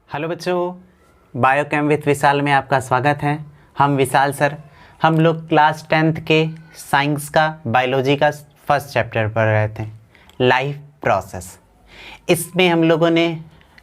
Hello बच्चों, biochem with विशाल में आपका स्वागत है। हम विशाल सर, हम लोग क्लास 10th के साइंस का बायोलॉजी का फर्स्ट चैप्टर पढ़ रहे थे, लाइफ प्रोसेस। इसमें हम लोगों ने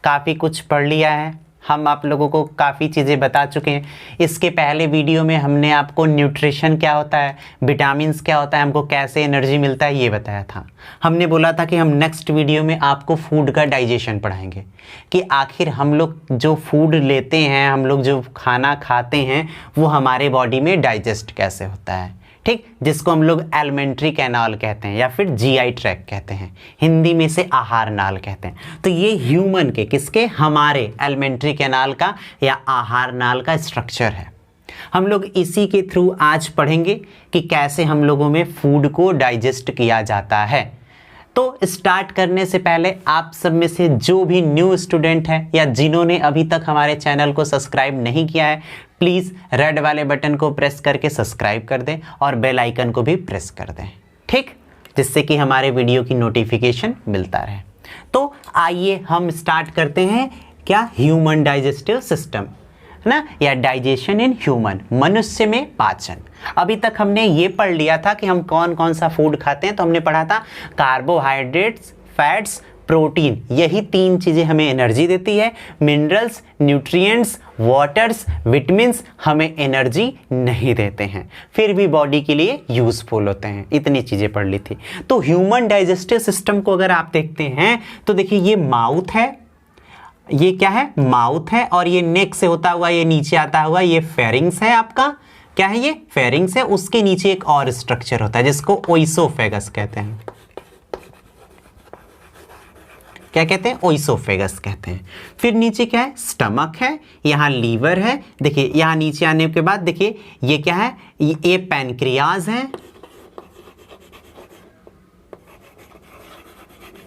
काफ़ी कुछ पढ़ लिया है, हम आप लोगों को काफ़ी चीज़ें बता चुके हैं। इसके पहले वीडियो में हमने आपको न्यूट्रिशन क्या होता है, विटामिन्स क्या होता है, हमको कैसे एनर्जी मिलता है ये बताया था। हमने बोला था कि हम नेक्स्ट वीडियो में आपको फूड का डाइजेशन पढ़ाएंगे कि आखिर हम लोग जो फूड लेते हैं, हम लोग जो खाना खाते हैं वो हमारे बॉडी में डाइजेस्ट कैसे होता है, ठीक, जिसको हम लोग एलिमेंट्री कैनाल कहते हैं या फिर जीआई ट्रैक कहते हैं, हिंदी में से आहार नाल कहते हैं। तो ये ह्यूमन के, किसके, हमारे एलिमेंट्री कैनाल का या आहार नाल का स्ट्रक्चर है। हम लोग इसी के थ्रू आज पढ़ेंगे कि कैसे हम लोगों में फूड को डाइजेस्ट किया जाता है। तो स्टार्ट करने से पहले आप सब में से जो भी न्यू स्टूडेंट है या जिन्होंने अभी तक हमारे चैनल को सब्सक्राइब नहीं किया है, प्लीज़ रेड वाले बटन को प्रेस करके सब्सक्राइब कर दें और बेल आइकन को भी प्रेस कर दें, ठीक, जिससे कि हमारे वीडियो की नोटिफिकेशन मिलता रहे। तो आइए हम स्टार्ट करते हैं क्या, ह्यूमन डाइजेस्टिव सिस्टम है ना, या डाइजेशन इन ह्यूमन, मनुष्य में पाचन। अभी तक हमने ये पढ़ लिया था कि हम कौन कौन सा फूड खाते हैं। तो हमने पढ़ा था कार्बोहाइड्रेट्स, फैट्स, प्रोटीन, यही तीन चीज़ें हमें एनर्जी देती है। मिनरल्स, न्यूट्रिएंट्स, वाटर्स, विटामिन्स हमें एनर्जी नहीं देते हैं, फिर भी बॉडी के लिए यूज़फुल होते हैं। इतनी चीज़ें पढ़ ली थी। तो ह्यूमन डाइजेस्टिव सिस्टम को अगर आप देखते हैं तो देखिए ये माउथ है, ये क्या है, माउथ है, और ये नेक से होता हुआ ये नीचे आता हुआ ये फेरिंग्स है। आपका क्या है, ये फेरिंग्स है। उसके नीचे एक और स्ट्रक्चर होता है जिसको ओइसोफेगस कहते हैं। क्या कहते हैं, ओइसोफेगस कहते हैं। फिर नीचे क्या है, स्टमक है, यहाँ लीवर है। देखिए यहाँ नीचे आने के बाद देखिए ये क्या है, ये पैनक्रियाज है,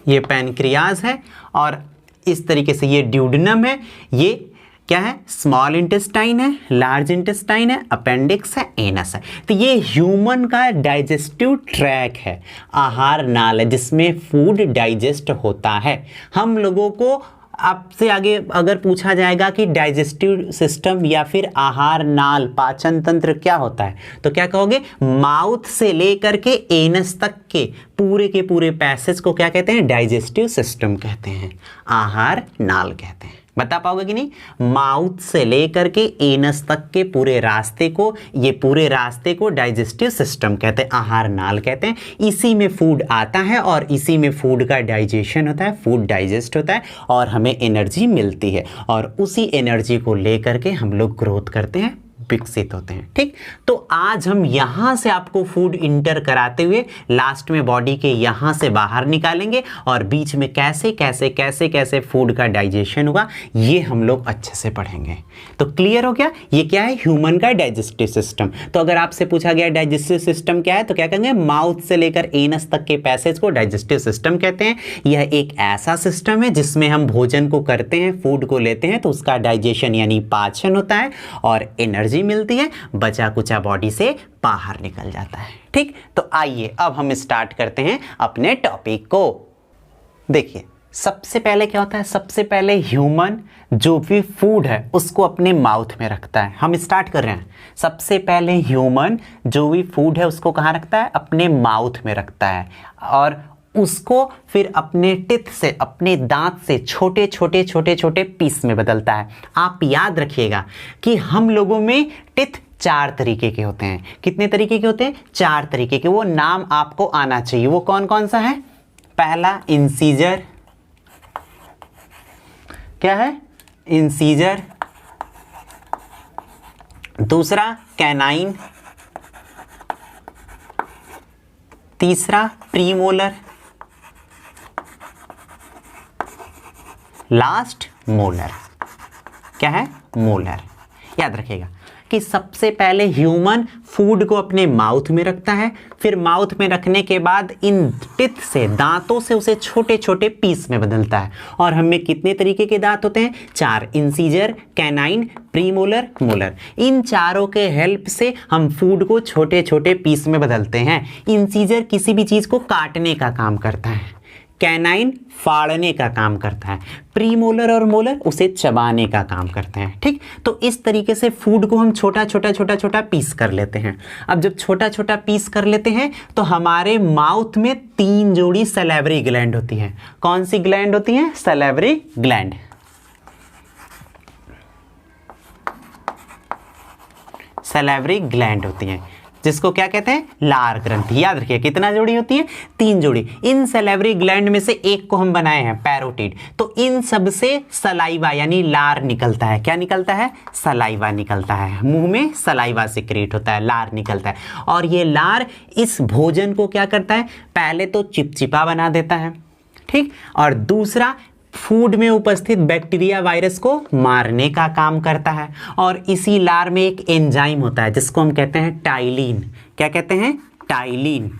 ये पैनक्रियाज है, और इस तरीके से ये ड्यूडेनम है। ये क्या है, स्मॉल इंटेस्टाइन है, लार्ज इंटेस्टाइन है, अपेंडिक्स है, एनस है। तो ये ह्यूमन का डाइजेस्टिव ट्रैक है, आहार नाल है जिसमें फूड डाइजेस्ट होता है। हम लोगों को आपसे आगे अगर पूछा जाएगा कि डाइजेस्टिव सिस्टम या फिर आहार नाल, पाचन तंत्र क्या होता है, तो क्या कहोगे, माउथ से लेकर के एनस तक के पूरे पैसेज को क्या कहते हैं, डाइजेस्टिव सिस्टम कहते हैं, आहार नाल कहते हैं। बता पाओगे कि नहीं, माउथ से लेकर के एनस तक के पूरे रास्ते को, ये पूरे रास्ते को डाइजेस्टिव सिस्टम कहते हैं, आहार नाल कहते हैं। इसी में फूड आता है और इसी में फूड का डाइजेशन होता है, फूड डाइजेस्ट होता है और हमें एनर्जी मिलती है, और उसी एनर्जी को लेकर के हम लोग ग्रोथ करते हैं, विकसित होते हैं, ठीक। तो आज हम यहां से आपको फूड इंटर कराते हुए लास्ट में बॉडी के यहां से बाहर निकालेंगे, और बीच में कैसे कैसे कैसे कैसे फूड का डाइजेशन होगा ये हम लोग अच्छे से पढ़ेंगे। तो क्लियर हो गया, ये क्या है, ह्यूमन का डाइजेस्टिव सिस्टम। तो अगर आपसे पूछा गया डाइजेस्टिव सिस्टम क्या है, तो क्या कहेंगे, माउथ से लेकर एनस तक के पैसेज को डाइजेस्टिव सिस्टम कहते हैं। यह एक ऐसा सिस्टम है जिसमें हम भोजन को करते हैं, फूड को लेते हैं, तो उसका डाइजेशन यानी पाचन होता है और एनर्जी मिलती है, बचा कुचा बॉडी से बाहर निकल जाता है, ठीक। तो आइए अब हम स्टार्ट करते हैं अपने टॉपिक को। देखिए सबसे पहले क्या होता है, सबसे पहले ह्यूमन जो भी फूड है उसको अपने माउथ में रखता है। हम स्टार्ट कर रहे हैं, सबसे पहले ह्यूमन जो भी फूड है उसको कहाँ रखता है, अपने माउथ में रखता है, और उसको फिर अपने टिथ से, अपने दांत से छोटे छोटे छोटे छोटे पीस में बदलता है। आप याद रखिएगा कि हम लोगों में टिथ 4 तरीके के होते हैं। कितने तरीके के होते हैं, 4 तरीके के। वो नाम आपको आना चाहिए, वो कौन कौन सा है। पहला इंसीजर, क्या है, इंसीजर। दूसरा कैनाइन, तीसरा प्रीमोलर, लास्ट मोलर। क्या है, मोलर। याद रखिएगा कि सबसे पहले ह्यूमन फूड को अपने माउथ में रखता है, फिर माउथ में रखने के बाद इन टिथ से, दांतों से उसे छोटे छोटे पीस में बदलता है। और हमें कितने तरीके के दांत होते हैं, 4, इंसीजर, कैनाइन, प्रीमोलर, मोलर। इन चारों के हेल्प से हम फूड को छोटे छोटे पीस में बदलते हैं। इंसीजर किसी भी चीज़ को काटने का काम करता है, कैनाइन फाड़ने का काम करता है, प्रीमोलर और मोलर उसे चबाने का काम करते हैं। ठीक, तो इस तरीके से फूड को हम छोटा छोटा पीस कर लेते हैं। अब जब छोटा छोटा पीस कर लेते हैं तो हमारे माउथ में 3 जोड़ी सैलिवरी ग्लैंड होती हैं। कौन सी ग्लैंड होती हैं? Salivary gland. सैलिवरी ग्लैंड होती हैं, जिसको क्या कहते हैं? लार ग्रंथि। याद रखिए कितना जोड़ी होती है? 3 जोड़ी। इन सैलिवरी ग्लैंड में से एक को हम बनाए हैं पैरोटिड, तो इन सब से सलाइवा यानी लार निकलता है। क्या निकलता है? सलाइवा निकलता है। मुंह में सलाइवा सिक्रेट होता है, लार निकलता है। और ये लार इस भोजन को क्या करता है? पहले तो चिपचिपा बना देता है, ठीक, और दूसरा फूड में उपस्थित बैक्टीरिया वायरस को मारने का काम करता है। और इसी लार में एक एंजाइम होता है जिसको हम कहते हैं टाइलिन। क्या कहते हैं? टाइलिन।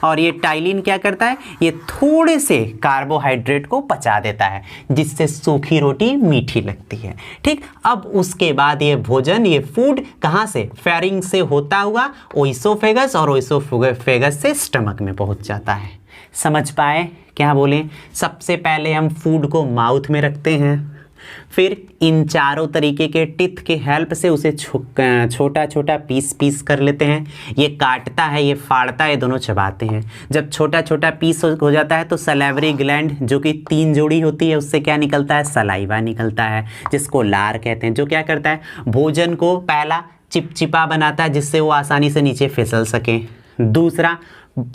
और ये टाइलिन क्या करता है? ये थोड़े से कार्बोहाइड्रेट को पचा देता है, जिससे सूखी रोटी मीठी लगती है। ठीक, अब उसके बाद ये भोजन, ये फूड कहाँ से? फेरिंग्स से होता हुआ ओइसोफेगस, और ओइसोफेगस से स्टमक में पहुंच जाता है। समझ पाए? क्या बोले? सबसे पहले हम फूड को माउथ में रखते हैं, फिर इन चारों तरीके के टिथ के हेल्प से उसे छोटा छोटा पीस कर लेते हैं। ये काटता है, ये फाड़ता है, दोनों चबाते हैं। जब छोटा छोटा पीस हो जाता है तो सैलिवरी ग्लैंड जो कि 3 जोड़ी होती है उससे क्या निकलता है? सलाइवा निकलता है, जिसको लार कहते हैं, जो क्या करता है? भोजन को पहला चिपचिपा बनाता है जिससे वो आसानी से नीचे फिसल सके। दूसरा,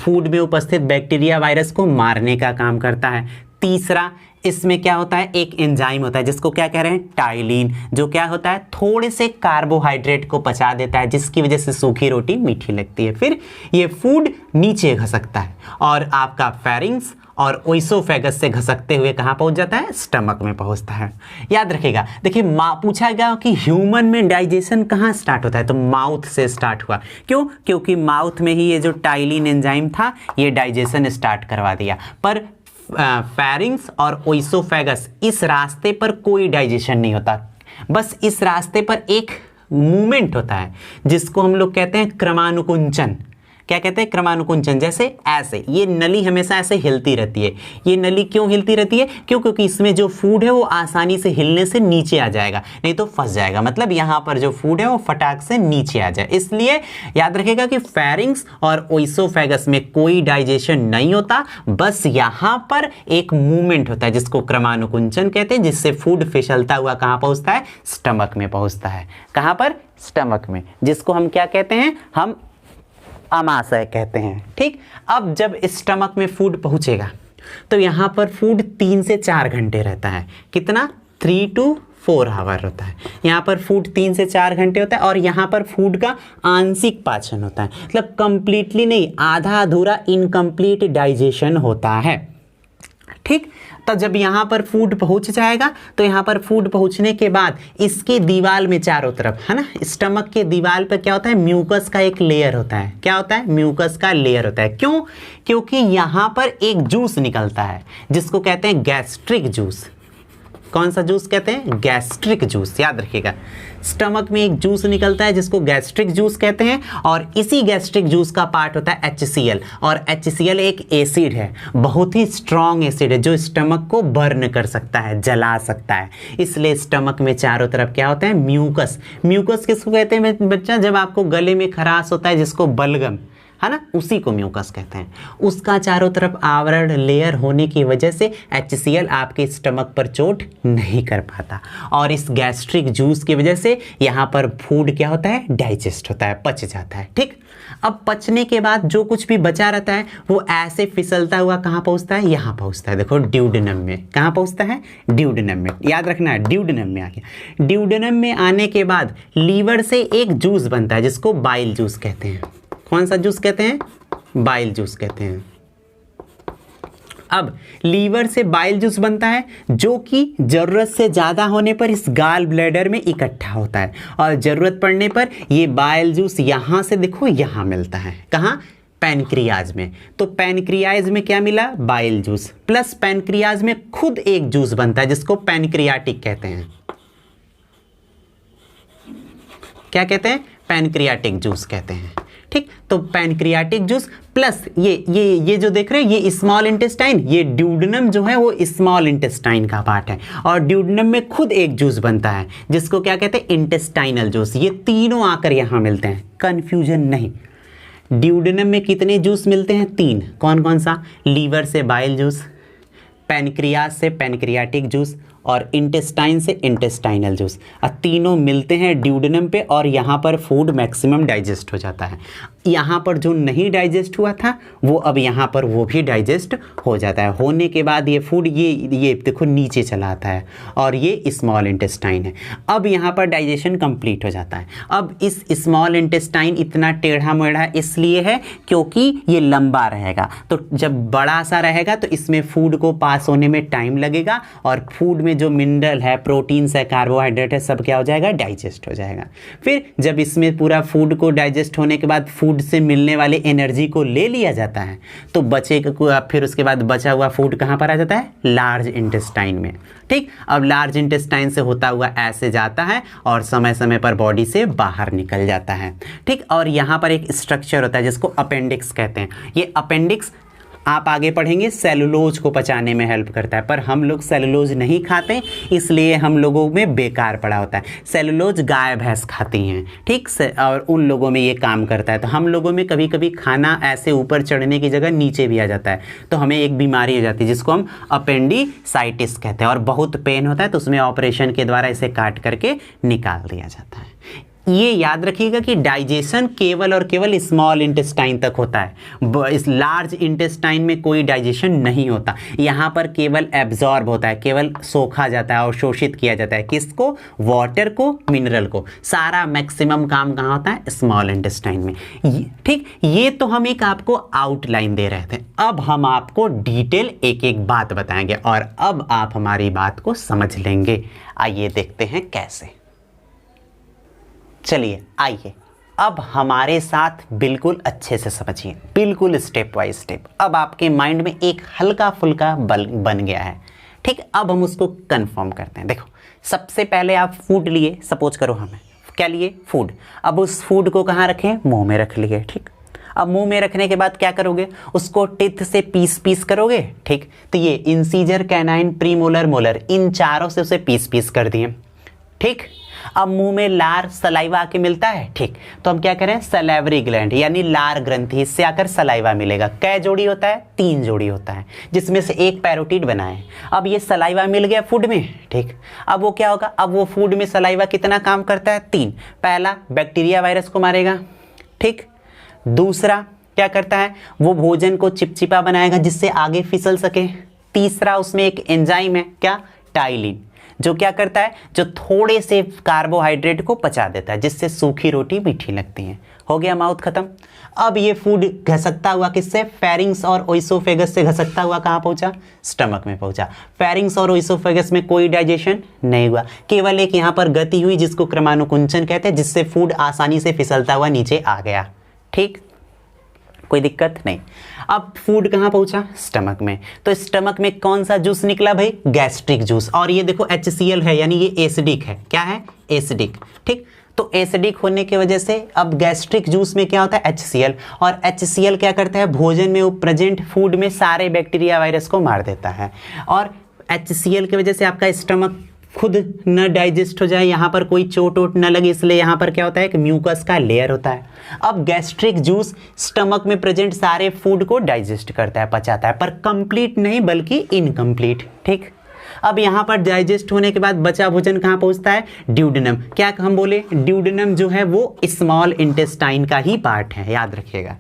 फूड में उपस्थित बैक्टीरिया वायरस को मारने का काम करता है। तीसरा, इसमें क्या होता है? एक एंजाइम होता है जिसको क्या कह रहे हैं? टाइलिन, जो क्या होता है? थोड़े से कार्बोहाइड्रेट को पचा देता है, जिसकी वजह से सूखी रोटी मीठी लगती है। फिर ये फूड नीचे घसकता है और आपका फेरिंग्स और ओइसोफेगस से घसकते हुए कहाँ पहुंच जाता है? स्टमक में पहुंचता है। याद रखिएगा, देखिए पूछा गया कि ह्यूमन में डाइजेशन कहाँ स्टार्ट होता है, तो माउथ से स्टार्ट हुआ। क्यों? क्योंकि माउथ में ही ये जो टाइलिन एंजाइम था ये डाइजेशन स्टार्ट करवा दिया। पर फेरिंग्स और ओइसोफेगस इस रास्ते पर कोई डाइजेशन नहीं होता, बस इस रास्ते पर एक मूवमेंट होता है जिसको हम लोग कहते हैं क्रमानुकुंचन। क्या कहते हैं? क्रमानुकुंचन। जैसे ऐसे ये नली हमेशा ऐसे हिलती रहती है। ये नली क्यों हिलती रहती है? क्योंकि इसमें जो फूड है वो आसानी से हिलने से नीचे आ जाएगा, नहीं तो फंस जाएगा। मतलब यहाँ पर जो फूड है वो फटाक से नीचे आ जाए। इसलिए याद रखिएगा कि फेरिंग्स और ओइसोफेगस में कोई डाइजेशन नहीं होता, बस यहाँ पर एक मूवमेंट होता है जिसको क्रमानुकुंचन कहते हैं, जिससे फूड फिसलता हुआ कहाँ पहुँचता है? स्टमक में पहुँचता है। कहाँ पर? स्टमक में, जिसको हम क्या कहते हैं? हम अमाशय कहते हैं। ठीक, अब जब स्टमक में फूड पहुंचेगा तो यहाँ पर फूड 3 से 4 घंटे रहता है। कितना? 3 to 4 आवर होता है। यहाँ पर फूड 3 से 4 घंटे होता है और यहाँ पर फूड का आंशिक पाचन होता है, मतलब कंप्लीटली नहीं, आधा अधूरा इनकम्प्लीट डाइजेशन होता है। ठीक, तो जब यहाँ पर फूड पहुँच जाएगा तो यहाँ पर फूड पहुँचने के बाद इसके दीवार में चारों तरफ, है ना, स्टमक के दीवार पर क्या होता है? म्यूकस का एक लेयर होता है। क्या होता है? म्यूकस का लेयर होता है। क्यों? क्योंकि यहाँ पर एक जूस निकलता है जिसको कहते हैं गैस्ट्रिक जूस। कौन सा जूस कहते हैं? Gastric juice. याद रखिएगा, स्टमक में एक जूस निकलता है जिसको गैस्ट्रिक जूस कहते हैं, और इसी गैस्ट्रिक जूस का पार्ट होता है HCl। और HCl एक एसिड है, बहुत ही स्ट्रॉन्ग एसिड है जो स्टमक को बर्न कर सकता है, जला सकता है। इसलिए स्टमक में चारों तरफ क्या होता है? म्यूकस। म्यूकस किसको कहते हैं बच्चा? जब आपको गले में खराश होता है जिसको बलगम, है ना, उसी को म्यूकस कहते हैं। उसका चारों तरफ आवरण लेयर होने की वजह से HCl आपके स्टमक पर चोट नहीं कर पाता, और इस गैस्ट्रिक जूस की वजह से यहाँ पर फूड क्या होता है? डाइजेस्ट होता है, पच जाता है। ठीक, अब पचने के बाद जो कुछ भी बचा रहता है वो ऐसे फिसलता हुआ कहाँ पहुँचता है? यहाँ पहुँचता है। देखो ड्यूडेनम में। कहाँ पहुँचता है? ड्यूडेनम में। याद रखना है, ड्यूडेनम में आ गया। ड्यूडेनम में आने के बाद लीवर से एक जूस बनता है जिसको बाइल जूस कहते हैं। कौन सा जूस कहते हैं? बाइल जूस कहते हैं। अब लीवर से बाइल जूस बनता है जो कि जरूरत से ज़्यादा होने पर इस गाल ब्लैडर में इकट्ठा होता है, और ज़रूरत पड़ने पर ये बाइल जूस यहाँ से देखो यहाँ मिलता है। कहाँ? पैनक्रियाज में। तो पैनक्रियाज में क्या मिला? Bile juice. प्लस पैनक्रियाज में खुद एक जूस बनता है जिसको पैनक्रियाटिक कहते हैं। क्या कहते हैं? पैनक्रियाटिक जूस कहते हैं। ठीक, तो पैनक्रियाटिक जूस प्लस ये जो देख रहे हैं ये स्मॉल इंटेस्टाइन, ये ड्यूडेनम जो है वो स्मॉल इंटेस्टाइन का पार्ट है। और ड्यूडेनम में खुद एक जूस बनता है जिसको क्या कहते हैं, इंटेस्टाइनल जूस। ये तीनों आकर यहाँ मिलते हैं, कंफ्यूजन नहीं। ड्यूडेनम में कितने जूस मिलते हैं, 3। कौन कौन सा, लीवर से बाइल जूस, पैनक्रियाज से पैनक्रियाटिक जूस और इंटेस्टाइन से इंटेस्टाइनल जूस। तीनों मिलते हैं ड्यूडेनम पे और यहाँ पर फूड मैक्सिमम डाइजेस्ट हो जाता है। यहाँ पर जो नहीं डाइजेस्ट हुआ था वो अब यहाँ पर वो भी डाइजेस्ट हो जाता है। होने के बाद ये फूड ये देखो नीचे चला आता है और ये स्मॉल इंटेस्टाइन है। अब यहाँ पर डाइजेशन कंप्लीट हो जाता है। अब इस स्मॉल इंटेस्टाइन इतना टेढ़ा मेढ़ा इसलिए है क्योंकि ये लंबा रहेगा, तो जब बड़ा सा रहेगा तो इसमें फूड को पास होने में टाइम लगेगा और फूड में जो मिनरल है, प्रोटीन्स है, कार्बोहाइड्रेट है, सब क्या हो जाएगा, डाइजेस्ट हो जाएगा। फिर जब इसमें पूरा फूड को डाइजेस्ट होने के बाद फूड से मिलने वाले एनर्जी को ले लिया जाता है तो फिर उसके बाद बचा हुआ फूड कहाँ पर आ जाता है, लार्ज इंटेस्टाइन में। ठीक, अब लार्ज इंटेस्टाइन से होता हुआ ऐसे जाता है और समय समय पर बॉडी से बाहर निकल जाता है। ठीक, और यहाँ पर एक स्ट्रक्चर होता है जिसको अपेंडिक्स कहते हैं। ये अपेंडिक्स आप आगे पढ़ेंगे सेलुलोज को पचाने में हेल्प करता है, पर हम लोग सेलुलोज नहीं खाते इसलिए हम लोगों में बेकार पड़ा होता है। सेलुलोज गाय भैंस खाती हैं, ठीक से, और उन लोगों में ये काम करता है। तो हम लोगों में कभी कभी खाना ऐसे ऊपर चढ़ने की जगह नीचे भी आ जाता है, तो हमें एक बीमारी हो जाती है जिसको हम अपेंडिसाइटिस कहते हैं और बहुत पेन होता है, तो उसमें ऑपरेशन के द्वारा इसे काट करके निकाल दिया जाता है। ये याद रखिएगा कि डाइजेशन केवल और केवल स्मॉल इंटेस्टाइन तक होता है, इस लार्ज इंटेस्टाइन में कोई डाइजेशन नहीं होता। यहाँ पर केवल एब्जॉर्ब होता है, केवल सोखा जाता है और शोषित किया जाता है। किसको, वाटर को, मिनरल को। सारा मैक्सिमम काम कहाँ होता है, स्मॉल इंटेस्टाइन में। ठीक, ये तो हम एक आपको आउटलाइन दे रहे थे। अब हम आपको डिटेल एक एक बात बताएंगे और अब आप हमारी बात को समझ लेंगे। आइए देखते हैं कैसे। चलिए आइए अब हमारे साथ बिल्कुल अच्छे से समझिए, बिल्कुल स्टेप बाय स्टेप। अब आपके माइंड में एक हल्का फुल्का बल बन गया है। ठीक, अब हम उसको कंफर्म करते हैं। देखो, सबसे पहले आप फूड लिए, सपोज करो हमें क्या लिए, फूड। अब उस फूड को कहाँ रखें, मुंह में रख लिए। ठीक, अब मुंह में रखने के बाद क्या करोगे, उसको टिथ से पीस पीस करोगे। ठीक, तो ये इंसीजर, कैनाइन, प्रीमोलर, मोलर, इन चारों से उसे पीस पीस कर दिए। ठीक, अब मुंह में लार सलाइवा आके मिलता है। ठीक, तो हम क्या करें, सलेवरी ग्लैंड यानी लार ग्रंथि, इससे आकर सलाइवा मिलेगा। कै जोड़ी होता है, 3 जोड़ी होता है, जिसमें से एक पैरोटिड बना है। अब ये सलाइवा मिल गया फूड में। ठीक, अब वो क्या होगा, अब वो फूड में सलाइवा कितना काम करता है, 3। पहला, बैक्टीरिया वायरस को मारेगा। ठीक, दूसरा क्या करता है, वो भोजन को चिपचिपा बनाएगा जिससे आगे फिसल सके। तीसरा, उसमें एक एंजाइम है, क्या, टाइलिन, जो क्या करता है, जो थोड़े से कार्बोहाइड्रेट को पचा देता है जिससे सूखी रोटी मीठी लगती है। हो गया माउथ खत्म। अब ये फूड घसकता हुआ किससे, फेरिंग्स और ओइसोफेगस से घसकता हुआ कहाँ पहुंचा, स्टमक में पहुंचा। फेरिंग्स और ओइसोफेगस में कोई डाइजेशन नहीं हुआ, केवल एक यहाँ पर गति हुई जिसको क्रमानुकुंचन कहते हैं, जिससे फूड आसानी से फिसलता हुआ नीचे आ गया। ठीक, कोई दिक्कत नहीं। अब फूड कहाँ पहुंचा, स्टमक में। तो स्टमक में कौन सा जूस निकला भाई, गैस्ट्रिक जूस। और ये देखो HCl है, यानी ये एसिडिक है। क्या है, एसिडिक। ठीक, तो एसिडिक होने की वजह से अब गैस्ट्रिक जूस में क्या होता है, HCl। और HCl क्या करता है, भोजन में प्रेजेंट फूड में सारे बैक्टीरिया वायरस को मार देता है। और HCl की वजह से आपका स्टमक खुद न डाइजेस्ट हो जाए, यहाँ पर कोई चोट वोट न लगे, इसलिए यहाँ पर क्या होता है, एक म्यूकस का लेयर होता है। अब गैस्ट्रिक जूस स्टमक में प्रेजेंट सारे फूड को डाइजेस्ट करता है, पचाता है, पर कंप्लीट नहीं बल्कि इनकम्प्लीट। ठीक, अब यहाँ पर डाइजेस्ट होने के बाद बचा भोजन कहाँ पहुँचता है, ड्यूडेनम। क्या हम बोले, ड्यूडेनम जो है वो स्मॉल इंटेस्टाइन का ही पार्ट है, याद रखिएगा।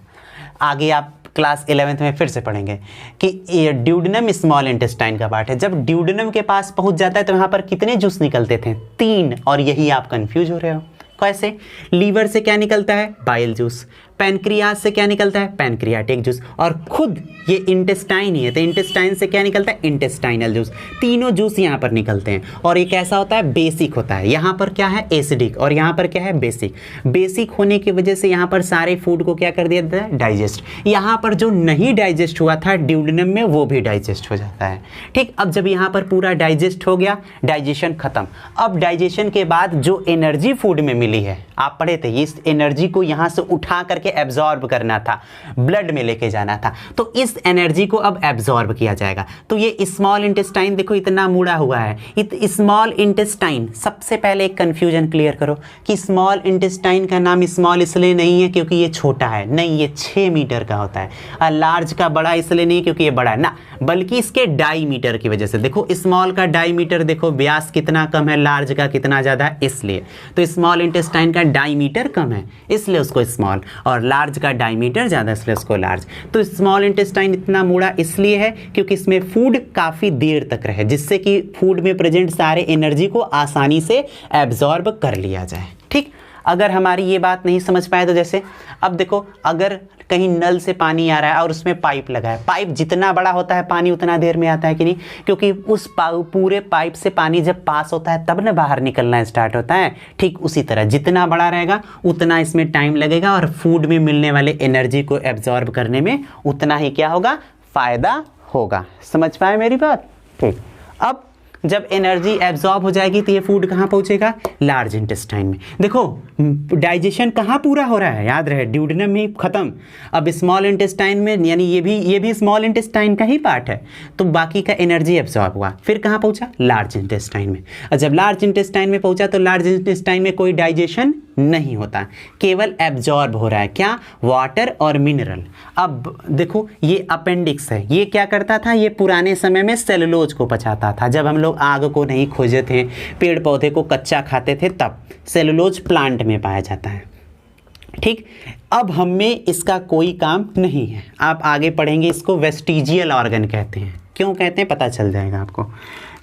आगे आप क्लास 11th में फिर से पढ़ेंगे कि ड्यूडेनम स्मॉल इंटेस्टाइन का पार्ट है। जब ड्यूडेनम के पास पहुंच जाता है तो यहाँ पर कितने जूस निकलते थे, 3। और यही आप कंफ्यूज हो रहे हो। कैसे, लीवर से क्या निकलता है, बाइल जूस। पैनक्रियाज से क्या निकलता है, पैनक्रियाटिक जूस। और खुद ये इंटेस्टाइन ही है, तो इंटेस्टाइन से क्या निकलता है, इंटेस्टाइनल जूस। तीनों जूस यहाँ पर निकलते हैं। और ये कैसा होता है, बेसिक होता है। यहाँ पर क्या है, एसिडिक, और यहाँ पर क्या है, बेसिक। बेसिक होने की वजह से यहाँ पर सारे फूड को क्या कर दिया जाता है, डाइजेस्ट। यहाँ पर जो नहीं डाइजेस्ट हुआ था ड्यूडेनम में, वो भी डाइजेस्ट हो जाता है। ठीक, अब जब यहाँ पर पूरा डाइजेस्ट हो गया, डाइजेशन खत्म। अब डाइजेशन के बाद जो एनर्जी फूड में मिली है, आप पढ़े थे, इस एनर्जी को यहाँ से उठा करके एब्जॉर्ब करना था, ब्लड में लेके जाना था, तो इस एनर्जी को अब एब्जॉर्ब किया जाएगा। तो ये स्मॉल इंटेस्टाइन देखो इतना मुड़ा हुआ है। स्मॉल इंटेस्टाइन, सबसे पहले एक कंफ्यूजन क्लियर करो कि स्मॉल इंटेस्टाइन का नाम स्मॉल इसलिए नहीं है क्योंकि ये छोटा है, नहीं, ये 6 मीटर का होता है। और लार्ज का बड़ा इसलिए नहीं क्योंकि ये बड़ा है ना, बल्कि इसके डाईमीटर की वजह से। देखो स्मॉल का डाईमीटर देखो व्यास कितना कम है, लार्ज का कितना ज़्यादा है, इसलिए तो स्मॉल इंटेस्टाइन का डाईमीटर कम है इसलिए उसको स्मॉल, और लार्ज का डाईमीटर ज़्यादा इसलिए उसको लार्ज। तो स्मॉल इंटेस्टाइन इतना मुड़ा इसलिए है क्योंकि इसमें फूड काफ़ी देर तक रहे, जिससे कि फूड में प्रेजेंट सारे एनर्जी को आसानी से एब्जॉर्ब कर लिया जाए। ठीक, अगर हमारी ये बात नहीं समझ पाए तो जैसे अब देखो, अगर कहीं नल से पानी आ रहा है और उसमें पाइप लगा है, पाइप जितना बड़ा होता है पानी उतना देर में आता है कि नहीं, क्योंकि उस पूरे पाइप से पानी जब पास होता है तब ना बाहर निकलना स्टार्ट होता है। ठीक उसी तरह जितना बड़ा रहेगा उतना इसमें टाइम लगेगा और फूड में मिलने वाले एनर्जी को एब्जॉर्ब करने में उतना ही क्या होगा, फायदा होगा। समझ पाए मेरी बात? ठीक, अब जब एनर्जी एब्जॉर्ब हो जाएगी तो ये फूड कहाँ पहुँचेगा, लार्ज इंटेस्टाइन में। देखो डाइजेशन कहाँ पूरा हो रहा है, याद रहे ड्यूडेनम में खत्म, अब स्मॉल इंटेस्टाइन में, यानी ये भी स्मॉल इंटेस्टाइन का ही पार्ट है, तो बाकी का एनर्जी एब्जॉर्ब हुआ, फिर कहाँ पहुँचा, लार्ज इंटेस्टाइन में। और जब लार्ज इंटेस्टाइन में पहुँचा तो लार्ज इंटेस्टाइन में कोई डाइजेशन नहीं होता, केवल एब्जॉर्ब हो रहा है क्या, वाटर और मिनरल। अब देखो ये अपेंडिक्स है, ये क्या करता था, ये पुराने समय में सेलुलोज को पचाता था। जब हम लोग आग को नहीं खोजे थे, पेड़ पौधे को कच्चा खाते थे, तब सेलुलोज प्लांट में पाया जाता है। ठीक, अब हम में इसका कोई काम नहीं है। आप आगे पढ़ेंगे, इसको वेस्टिजियल ऑर्गन कहते हैं। क्यों कहते हैं पता चल जाएगा आपको।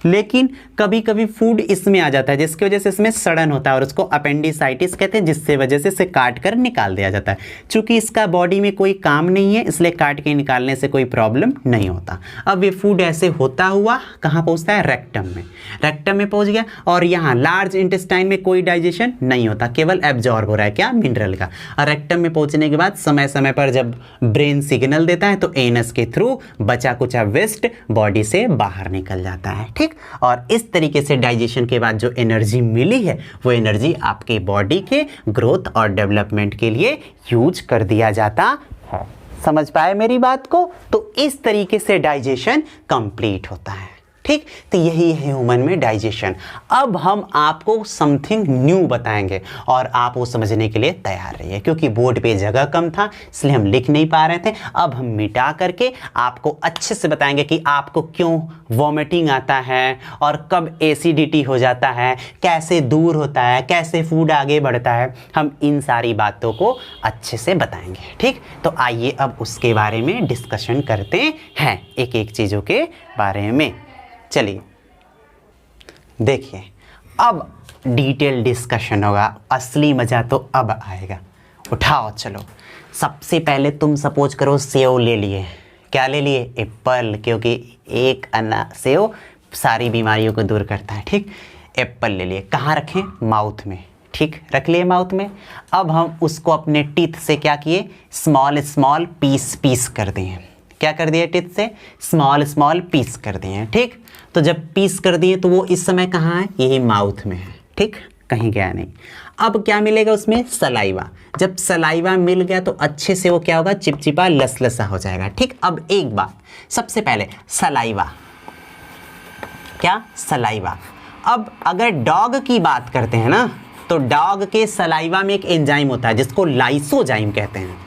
लेकिन कभी कभी फूड इसमें आ जाता है जिसकी वजह से इसमें सड़न होता है और उसको अपेंडिसाइटिस कहते हैं, जिससे वजह से इसे काट कर निकाल दिया जाता है। चूंकि इसका बॉडी में कोई काम नहीं है इसलिए काट के निकालने से कोई प्रॉब्लम नहीं होता। अब ये फूड ऐसे होता हुआ कहाँ पहुँचता है, रेक्टम में। रेक्टम में पहुँच गया और यहाँ लार्ज इंटेस्टाइन में कोई डाइजेशन नहीं होता, केवल एब्जॉर्ब हो रहा है क्या, मिनरल का। और रेक्टम में पहुँचने के बाद समय समय पर जब ब्रेन सिग्नल देता है तो एनस के थ्रू बचा कुचा वेस्ट बॉडी से बाहर निकल जाता है। ठीक, और इस तरीके से डाइजेशन के बाद जो एनर्जी मिली है वो एनर्जी आपके बॉडी के ग्रोथ और डेवलपमेंट के लिए यूज कर दिया जाता है। समझ पाए मेरी बात को? तो इस तरीके से डाइजेशन कंप्लीट होता है। ठीक, तो यही है ह्यूमन में डाइजेशन। अब हम आपको समथिंग न्यू बताएंगे और आप वो समझने के लिए तैयार रहिए, क्योंकि बोर्ड पे जगह कम था इसलिए हम लिख नहीं पा रहे थे। अब हम मिटा करके आपको अच्छे से बताएंगे कि आपको क्यों वॉमिटिंग आता है और कब एसिडिटी हो जाता है, कैसे दूर होता है, कैसे फूड आगे बढ़ता है। हम इन सारी बातों को अच्छे से बताएंगे। ठीक, तो आइए अब उसके बारे में डिस्कशन करते हैं, एक एक चीज़ों के बारे में। चलिए देखिए, अब डिटेल डिस्कशन होगा, असली मज़ा तो अब आएगा। उठाओ चलो, सबसे पहले तुम सपोज करो सेव ले लिए। क्या ले लिए, एप्पल, क्योंकि एक सेव सारी बीमारियों को दूर करता है। ठीक, एप्पल ले लिए, कहाँ रखें, माउथ में। ठीक, रख लिए माउथ में। अब हम उसको अपने टीथ से क्या किए, स्मॉल स्मॉल पीस कर दिए। क्या कर दिए, टीथ से स्मॉल स्मॉल पीस कर दिए। ठीक, तो जब पीस कर दिए तो वो इस समय कहाँ है, यही माउथ में है। ठीक, कहीं गया नहीं। अब क्या मिलेगा उसमें, सलाइवा। जब सलाइवा मिल गया तो अच्छे से वो क्या होगा, चिपचिपा लसलसा हो जाएगा। ठीक, अब एक बात, सबसे पहले सलाइवा, क्या, सलाइवा। अब अगर डॉग की बात करते हैं ना, तो डॉग के सलाइवा में एक एंजाइम होता है जिसको लाइसोजाइम कहते हैं।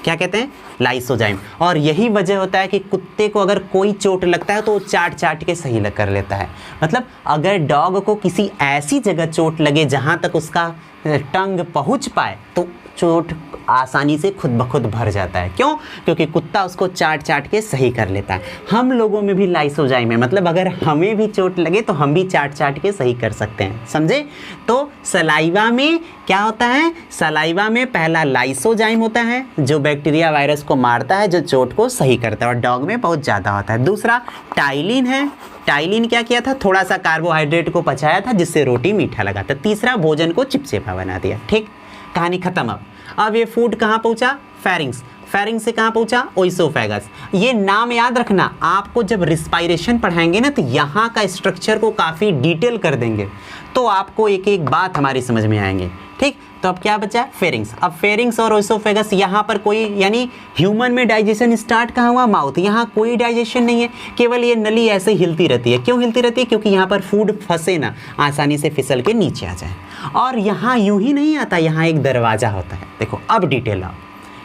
क्या कहते हैं, लाइसोजाइम। और यही वजह होता है कि कुत्ते को अगर कोई चोट लगता है तो वो चाट के सही कर लेता है। मतलब अगर डॉग को किसी ऐसी जगह चोट लगे जहाँ तक उसका टंग पहुँच पाए तो चोट आसानी से खुद ब खुद भर जाता है। क्यों, क्योंकि कुत्ता उसको चाट के सही कर लेता है। हम लोगों में भी लाइसोजाइम है, मतलब अगर हमें भी चोट लगे तो हम भी चाट के सही कर सकते हैं। समझे? तो सलाइवा में क्या होता है, सलाइवा में पहला लाइसोजाइम होता है जो बैक्टीरिया वायरस को मारता है, जो चोट को सही करता है, और डॉग में बहुत ज़्यादा होता है। दूसरा टाइलिन है। टाइलिन क्या किया था, थोड़ा सा कार्बोहाइड्रेट को पचाया था जिससे रोटी मीठा लगा था। तीसरा भोजन को चिपचिपा बना दिया। ठीक, कहानी खत्म। अब ये फूड कहाँ पहुँचा, फेरिंग्स। फेरिंग्स से कहाँ पहुंचा, ओइसोफेगस। ये नाम याद रखना, आपको जब रिस्पायरेशन पढ़ाएंगे ना तो यहाँ का स्ट्रक्चर को काफ़ी डिटेल कर देंगे, तो आपको एक एक बात हमारी समझ में आएंगे। ठीक, तो अब क्या बचा, फेरिंग्स। अब फेरिंग्स और ओइसोफेगस, यहाँ पर कोई, यानी ह्यूमन में डाइजेशन स्टार्ट कहाँ हुआ, माउथ। यहाँ कोई डाइजेशन नहीं है, केवल ये नली ऐसे हिलती रहती है। क्यों हिलती रहती है, क्योंकि यहाँ पर फूड फंसे ना, आसानी से फिसल के नीचे आ जाए। और यहाँ यूं ही नहीं आता, यहाँ एक दरवाज़ा होता है। देखो अब डिटेल आओ,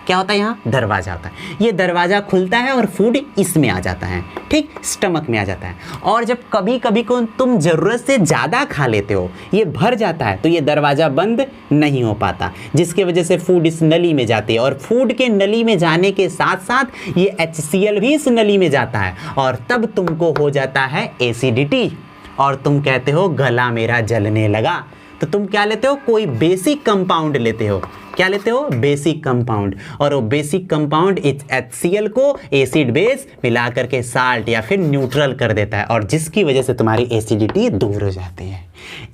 क्या होता है, यहाँ दरवाज़ा होता है। ये दरवाज़ा खुलता है और फूड इसमें आ जाता है, ठीक, स्टमक में आ जाता है। और जब कभी कभी को तुम ज़रूरत से ज़्यादा खा लेते हो, ये भर जाता है, तो ये दरवाज़ा बंद नहीं हो पाता, जिसकी वजह से फूड इस नली में जाती है। और फूड के नली में जाने के साथ साथ ये HCl भी इस नली में जाता है, और तब तुमको हो जाता है एसिडिटी, और तुम कहते हो गला मेरा जलने लगा। तो तुम क्या लेते हो, कोई बेसिक कंपाउंड लेते हो। क्या लेते हो, बेसिक कंपाउंड। और वो बेसिक कंपाउंड इस HCl को एसिड बेस मिला करके साल्ट या फिर न्यूट्रल कर देता है, और जिसकी वजह से तुम्हारी एसिडिटी दूर हो जाती है।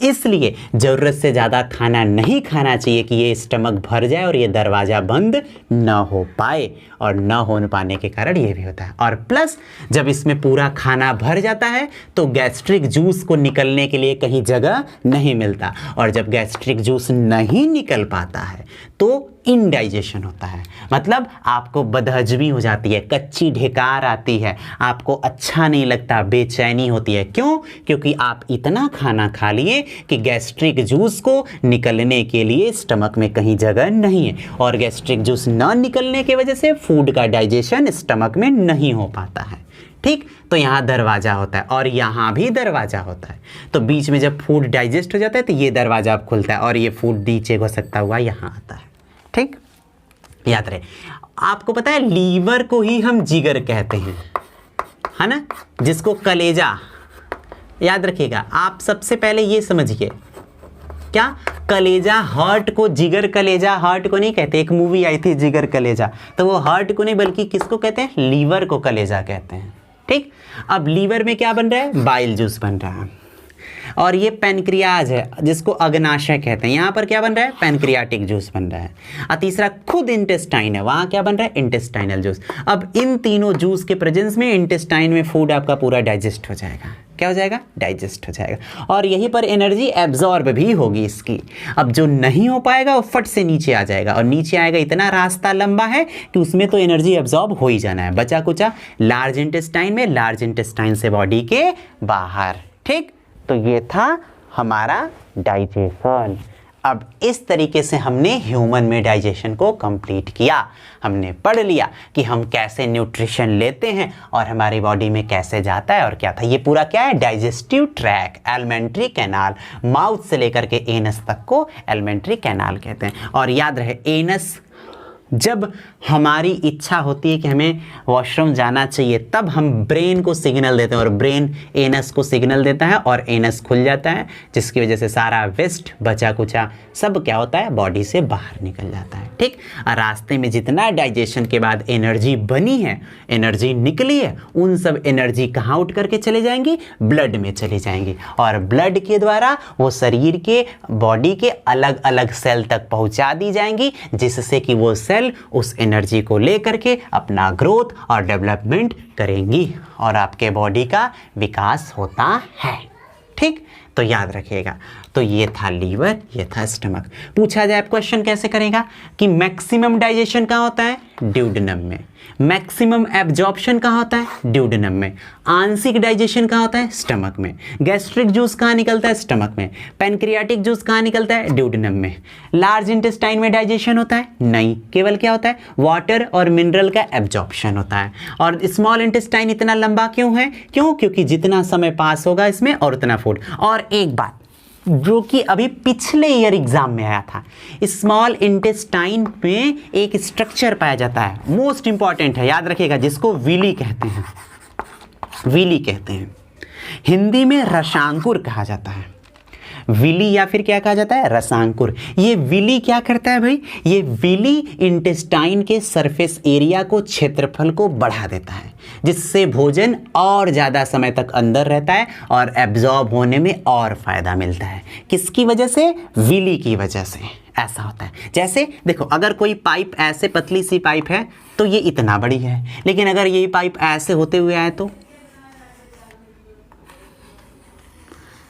इसलिए ज़रूरत से ज़्यादा खाना नहीं खाना चाहिए कि ये स्टमक भर जाए और ये दरवाज़ा बंद न हो पाए, और न हो पाने के कारण ये भी होता है। और प्लस जब इसमें पूरा खाना भर जाता है तो गैस्ट्रिक जूस को निकलने के लिए कहीं जगह नहीं मिलता, और जब गैस्ट्रिक जूस नहीं निकल पाता है तो इनडाइजेशन होता है, मतलब आपको बदहजमी हो जाती है, कच्ची ढेकार आती है, आपको अच्छा नहीं लगता, बेचैनी होती है। क्यों, क्योंकि आप इतना खाना खा लिए कि गैस्ट्रिक जूस को निकलने के लिए स्टमक में कहीं जगह नहीं है, और गैस्ट्रिक जूस न निकलने की वजह से फूड का डाइजेशन स्टमक में नहीं हो पाता है। ठीक, तो यहाँ दरवाज़ा होता है और यहाँ भी दरवाज़ा होता है। तो बीच में जब फूड डाइजेस्ट हो जाता है तो ये दरवाज़ा अब खुलता है और ये फूड नीचे घुसकता हुआ यहाँ आता है। ठीक, याद रहे। आपको पता है लीवर को ही हम जिगर कहते हैं, है ना, जिसको कलेजा, याद रखिएगा। आप सबसे पहले ये समझिए, क्या कलेजा, हार्ट को जिगर कलेजा, हार्ट को नहीं कहते। एक मूवी आई थी जिगर कलेजा, तो वो हार्ट को नहीं बल्कि किसको कहते हैं, लीवर को कलेजा कहते हैं। ठीक, अब लीवर में क्या बन रहा है, बाइल जूस बन रहा है, और ये पैनक्रियाज है जिसको अग्नाशय कहते हैं, यहाँ पर क्या बन रहा है, पैनक्रियाटिक जूस बन रहा है। और तीसरा खुद इंटेस्टाइन है, वहाँ क्या बन रहा है, इंटेस्टाइनल जूस। अब इन तीनों जूस के प्रेजेंस में इंटेस्टाइन में फूड आपका पूरा डाइजेस्ट हो जाएगा। क्या हो जाएगा, डाइजेस्ट हो जाएगा, और यहीं पर एनर्जी एब्जॉर्ब भी होगी इसकी। अब जो नहीं हो पाएगा वो फट से नीचे आ जाएगा, और नीचे आएगा, इतना रास्ता लंबा है कि उसमें तो एनर्जी एब्जॉर्ब हो ही जाना है। बचा कुचा लार्ज इंटेस्टाइन में, लार्ज इंटेस्टाइन से बॉडी के बाहर। ठीक, तो ये था हमारा डाइजेशन। अब इस तरीके से हमने ह्यूमन में डाइजेशन को कंप्लीट किया। हमने पढ़ लिया कि हम कैसे न्यूट्रिशन लेते हैं और हमारी बॉडी में कैसे जाता है और क्या था। ये पूरा क्या है, digestive track, alimentary canal, mouth से लेकर के एनस तक को एलिमेंट्री कैनाल कहते हैं। और याद रहे, एनस जब हमारी इच्छा होती है कि हमें वॉशरूम जाना चाहिए, तब हम ब्रेन को सिग्नल देते हैं और ब्रेन एनस को सिग्नल देता है और एनस खुल जाता है, जिसकी वजह से सारा वेस्ट बचा कुचा सब क्या होता है, बॉडी से बाहर निकल जाता है। ठीक, और रास्ते में जितना डाइजेशन के बाद एनर्जी बनी है, एनर्जी निकली है, उन सब एनर्जी कहाँ उठ करके चले जाएंगी, ब्लड में चली जाएंगी, और ब्लड के द्वारा वो शरीर के, बॉडी के अलग अलग सेल तक पहुँचा दी जाएंगी, जिससे कि वो सेल उस एनर्जी को लेकर के अपना ग्रोथ और डेवलपमेंट करेंगी और आपके बॉडी का विकास होता है। ठीक, तो याद रखिएगा। तो ये था लीवर, ये था स्टमक। पूछा जाए क्वेश्चन कैसे करेगा कि मैक्सिमम डाइजेशन कहाँ होता है, ड्यूडेनम में। मैक्सिमम एब्जॉर्प्शन कहाँ होता है, ड्यूडेनम में। आंशिक डाइजेशन कहाँ होता है, स्टमक में। गैस्ट्रिक जूस कहाँ निकलता है, स्टमक में। पैनक्रियाटिक जूस कहाँ निकलता है, ड्यूडेनम में। लार्ज इंटेस्टाइन में डाइजेशन होता है, नहीं, केवल क्या होता है, वाटर और मिनरल का एब्जॉर्प्शन होता है। और स्मॉल इंटेस्टाइन इतना लंबा क्यों है, क्योंकि जितना समय पास होगा इसमें और उतना फूड। और एक बात जो कि अभी पिछले ईयर एग्जाम में आया था, स्मॉल इंटेस्टाइन में एक स्ट्रक्चर पाया जाता है, मोस्ट इंपॉर्टेंट है, याद रखिएगा, जिसको विली कहते हैं। विली कहते हैं, हिंदी में रसांकुर कहा जाता है। विली या फिर क्या कहा जाता है, रसांकुर। ये विली क्या करता है भाई, ये विली इंटेस्टाइन के सरफेस एरिया को, क्षेत्रफल को बढ़ा देता है, जिससे भोजन और ज़्यादा समय तक अंदर रहता है और एब्जॉर्ब होने में और फ़ायदा मिलता है। किसकी वजह से? विली की वजह से ऐसा होता है। जैसे देखो, अगर कोई पाइप ऐसे पतली सी पाइप है तो ये इतना बड़ी है, लेकिन अगर यही पाइप ऐसे होते हुए आए तो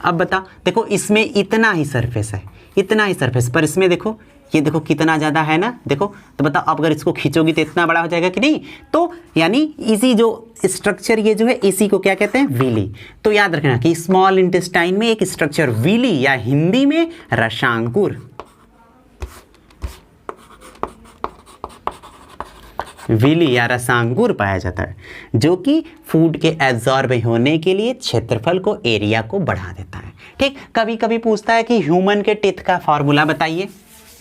अब बता, देखो इसमें इतना ही सरफेस है, इतना ही सरफेस, पर इसमें देखो, ये देखो कितना ज़्यादा है ना, देखो तो बताओ अब अगर इसको खींचोगी तो इतना बड़ा हो जाएगा कि नहीं? तो यानी इसी जो स्ट्रक्चर ये जो है इसी को क्या कहते हैं? विली। तो याद रखना कि स्मॉल इंटेस्टाइन में एक स्ट्रक्चर विली या हिंदी में रसांकुर, विली या रसांकुर पाया जाता है, जो कि फूड के एब्जॉर्ब होने के लिए क्षेत्रफल को, एरिया को बढ़ा देता है। ठीक, कभी कभी पूछता है कि ह्यूमन के टिथ का फॉर्मूला बताइए।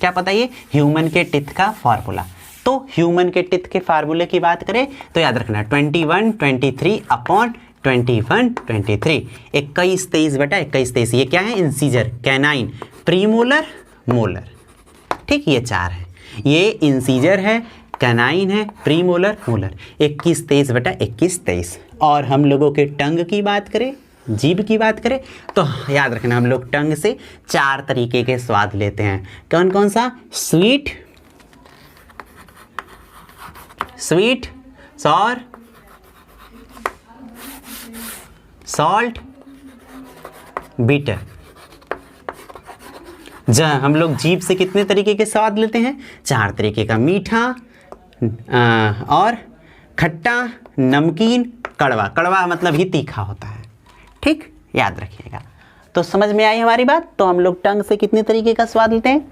क्या बताइए? ह्यूमन के टिथ का फॉर्मूला। तो ह्यूमन के टिथ के फार्मूले की बात करें तो याद रखना 21 23 अपॉन 21 23, 21 23 बटा 21 23। ये क्या है? Incisor, canine, premolar, molar. ठीक, ये चार है, ये इंसीजर है, कैनाइन है, प्रीमोलर, मोलर। 21 23 बटा 21 23। और हम लोगों के टंग की बात करें, जीभ की बात करें तो याद रखना हम लोग टंग से 4 तरीके के स्वाद लेते हैं। कौन कौन सा? Sweet, sweet, sour, salt, bitter. हम लोग जीभ से कितने तरीके के स्वाद लेते हैं? 4 तरीके का, मीठा और खट्टा, नमकीन, कड़वा। कड़वा मतलब ही तीखा होता है। ठीक, याद रखिएगा। तो समझ में आई हमारी बात? तो हम लोग टंग से कितने तरीके का स्वाद लेते हैं?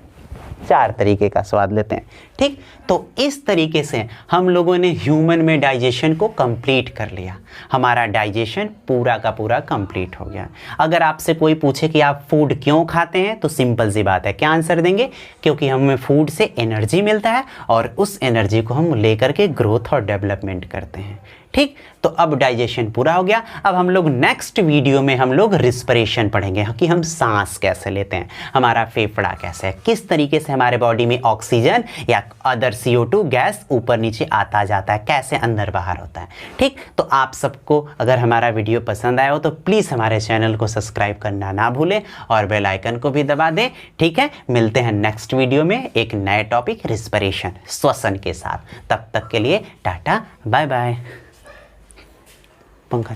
4 तरीके का स्वाद लेते हैं। ठीक, तो इस तरीके से हम लोगों ने ह्यूमन में डाइजेशन को कंप्लीट कर लिया। हमारा डाइजेशन पूरा का पूरा कंप्लीट हो गया। अगर आपसे कोई पूछे कि आप फूड क्यों खाते हैं तो सिंपल सी बात है, क्या आंसर देंगे? क्योंकि हमें फूड से एनर्जी मिलता है और उस एनर्जी को हम लेकर के ग्रोथ और डेवलपमेंट करते हैं। ठीक, तो अब डाइजेशन पूरा हो गया। अब हम लोग नेक्स्ट वीडियो में हम लोग रिस्पिरेशन पढ़ेंगे कि हम सांस कैसे लेते हैं, हमारा फेफड़ा कैसे है, किस तरीके से हमारे बॉडी में ऑक्सीजन या अदर CO2 गैस ऊपर नीचे आता जाता है, कैसे अंदर बाहर होता है। ठीक, तो आप सबको अगर हमारा वीडियो पसंद आया हो तो प्लीज़ हमारे चैनल को सब्सक्राइब करना ना भूलें और बेल आइकन को भी दबा दें। ठीक है, मिलते हैं नेक्स्ट वीडियो में एक नए टॉपिक रिस्पिरेशन, श्वसन के साथ। तब तक के लिए टाटा, बाय बाय। पंखा